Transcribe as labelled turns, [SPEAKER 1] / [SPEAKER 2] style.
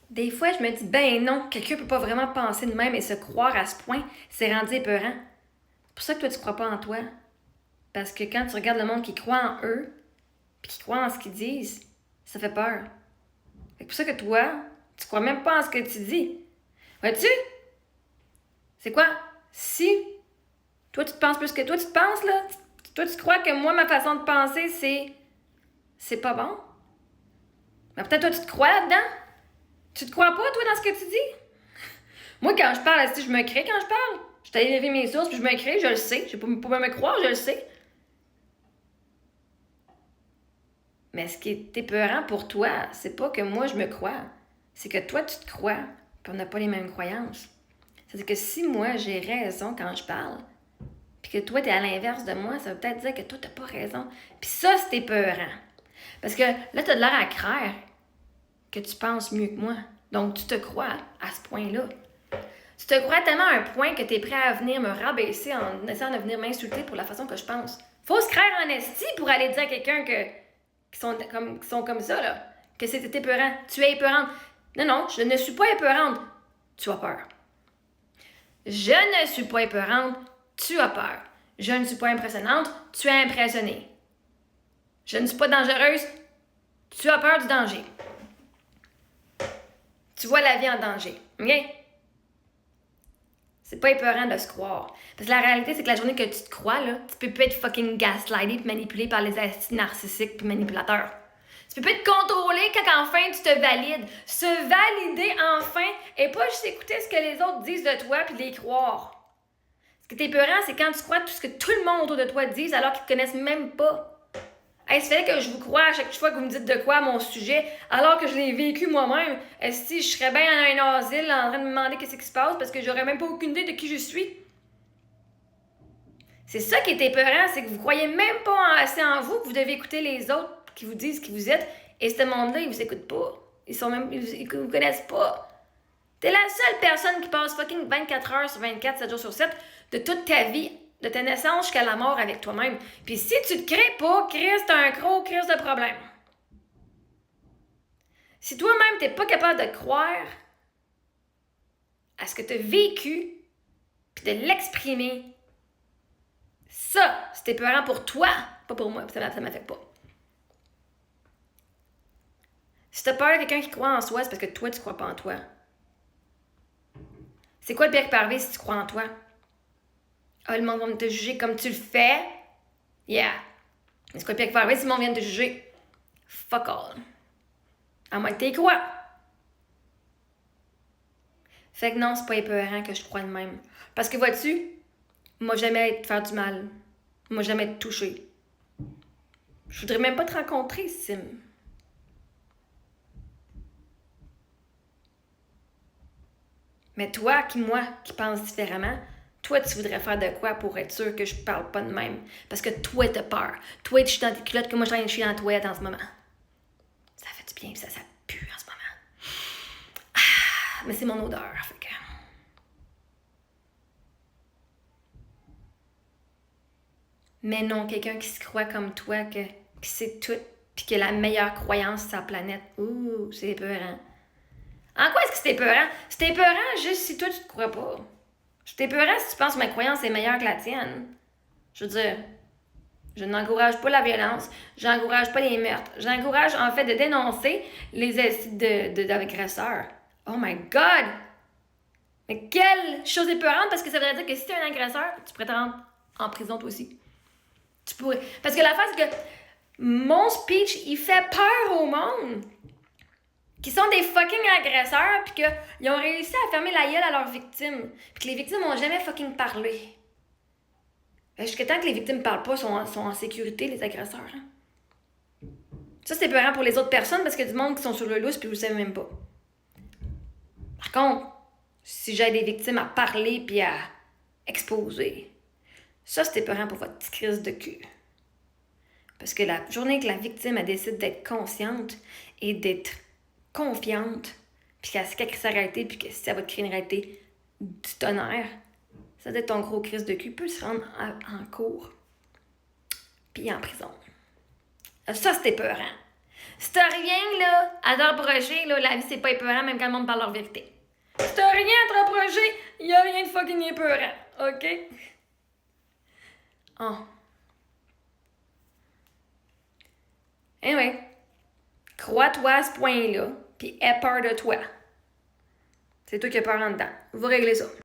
[SPEAKER 1] Des fois, je me dis, ben non, quelqu'un peut pas vraiment penser de même et se croire à ce point, c'est rendu épeurant. C'est pour ça que toi, tu crois pas en toi. Parce que quand tu regardes le monde qui croit en eux, puis qui croit en ce qu'ils disent, ça fait peur. C'est pour ça que toi, tu crois même pas en ce que tu dis. Vois-tu? C'est quoi? Si toi, tu te penses plus que toi, tu te penses, là, toi, tu crois que moi, ma façon de penser, c'est pas bon? Mais peut-être toi, tu te crois là-dedans? Tu te crois pas, toi, dans ce que tu dis? Moi, quand je parle, si je me crée quand je parle. Je t'ai élevé mes sources, puis je me crée, je le sais. Je peux pas me croire, je le sais. Mais ce qui est épeurant pour toi, c'est pas que moi, je me crois. C'est que toi, tu te crois, puis on n'a pas les mêmes croyances. C'est-à-dire que si moi, j'ai raison quand je parle, puis que toi, t'es à l'inverse de moi, ça veut peut-être dire que toi, t'as pas raison. Puis ça, c'est épeurant. Parce que là, t'as de l'air à craindre que tu penses mieux que moi. Donc, tu te crois à ce point-là. Tu te crois tellement à un point que t'es prêt à venir me rabaisser en essayant de venir m'insulter pour la façon que je pense. Faut se craindre en esti pour aller dire à quelqu'un qui sont comme ça, là. Que c'est épeurant. Tu es épeurante. Non, non, je ne suis pas épeurante. Tu as peur. Je ne suis pas épeurante. Tu as peur. Je ne suis pas impressionnante. Tu es impressionnée. Je ne suis pas dangereuse. Tu as peur du danger. Tu vois la vie en danger. OK? C'est pas épeurant de se croire. Parce que la réalité, c'est que la journée que tu te crois, là, tu peux plus être fucking gaslighté puis manipulé par les astis narcissiques puis manipulateurs. Tu peux plus te contrôler quand enfin tu te valides. Se valider enfin et pas juste écouter ce que les autres disent de toi puis les croire. Ce qui est épeurant, c'est quand tu crois tout ce que tout le monde autour de toi dit alors qu'ils te connaissent même pas. Hey, ça fait que je vous crois à chaque fois que vous me dites de quoi à mon sujet, alors que je l'ai vécu moi-même. Si je serais bien dans un asile en train de me demander qu'est-ce qui se passe parce que j'aurais même pas aucune idée de qui je suis. C'est ça qui est épeurant, c'est que vous croyez même pas assez en vous que vous devez écouter les autres qui vous disent qui vous êtes. Et ce monde-là, ils vous écoutent pas. Ils vous connaissent pas. T'es la seule personne qui passe fucking 24 heures sur 24, 7 jours sur 7 de toute ta vie, de ta naissance jusqu'à la mort avec toi-même. Puis si tu te crées pas, Chris, t'as un gros Chris de problème. Si toi-même t'es pas capable de croire à ce que t'as vécu, puis de l'exprimer, ça, c'est épeurant pour toi, pas pour moi, ça m'affecte pas. Si t'as peur de quelqu'un qui croit en soi, c'est parce que toi, tu crois pas en toi. C'est quoi le pire qui peut arriver si tu crois en toi? Ah, le monde va te juger comme tu le fais. Yeah. Mais c'est quoi le pire qui peut arriver si le monde vient te juger? Fuck all. À moins que t'y crois. Fait que non, c'est pas épeurant que je crois de même. Parce que vois-tu, moi jamais te faire du mal. Moi jamais te toucher. Je voudrais même pas te rencontrer, Sim. Mais toi, moi, qui pense différemment, toi, tu voudrais faire de quoi pour être sûr que je parle pas de même? Parce que toi, t'as peur. Toi, tu es dans tes culottes que moi, je suis dans la toilette en ce moment. Ça fait du bien, pis ça pue en ce moment. Ah, mais c'est mon odeur, fait que... Mais non, quelqu'un qui se croit comme toi, qui sait tout, puis qui a la meilleure croyance sur sa planète. Ouh, c'est épeurant. En quoi est-ce que c'est épeurant? C'est épeurant juste si toi, tu te crois pas. C'est épeurant si tu penses que ma croyance est meilleure que la tienne. Je veux dire, je n'encourage pas la violence, j'encourage pas les meurtres. J'encourage en fait de dénoncer les actes d'agresseurs. Oh my God! Mais quelle chose épeurante, parce que ça voudrait dire que si tu es un agresseur, tu pourrais te rendre en prison toi aussi. Tu pourrais. Parce que la face, c'est que mon speech, il fait peur au monde. Qui sont des fucking agresseurs, puis qu'ils ont réussi à fermer la gueule à leurs victimes. Puis que les victimes ont jamais fucking parlé. Jusqu'à temps que les victimes parlent pas, sont en sécurité, les agresseurs. Hein? Ça, c'est peurant pour les autres personnes parce qu'il y a du monde qui sont sur le lousse puis vous le savez même pas. Par contre, si j'ai des victimes à parler puis à exposer, ça, c'est peurant pour votre petite crise de cul. Parce que la journée que la victime, elle décide d'être consciente et d'être confiante, puis qu'elle sait sa réalité, puis que ça va te créer une réalité du tonnerre, ça veut dire ton gros crise de cul peut se rendre en cours, puis en prison. Ça, c'était peurant. Si t'as rien, là, à te reprocher, là, la vie, c'est pas épeurant, même quand le monde parle leur vérité. Si t'as rien à te reprocher, y a rien de fucking épeurant, OK? Oh. Anyway, crois-toi à ce point-là, puis aie peur de toi. C'est toi qui as peur en dedans. Vous réglez ça.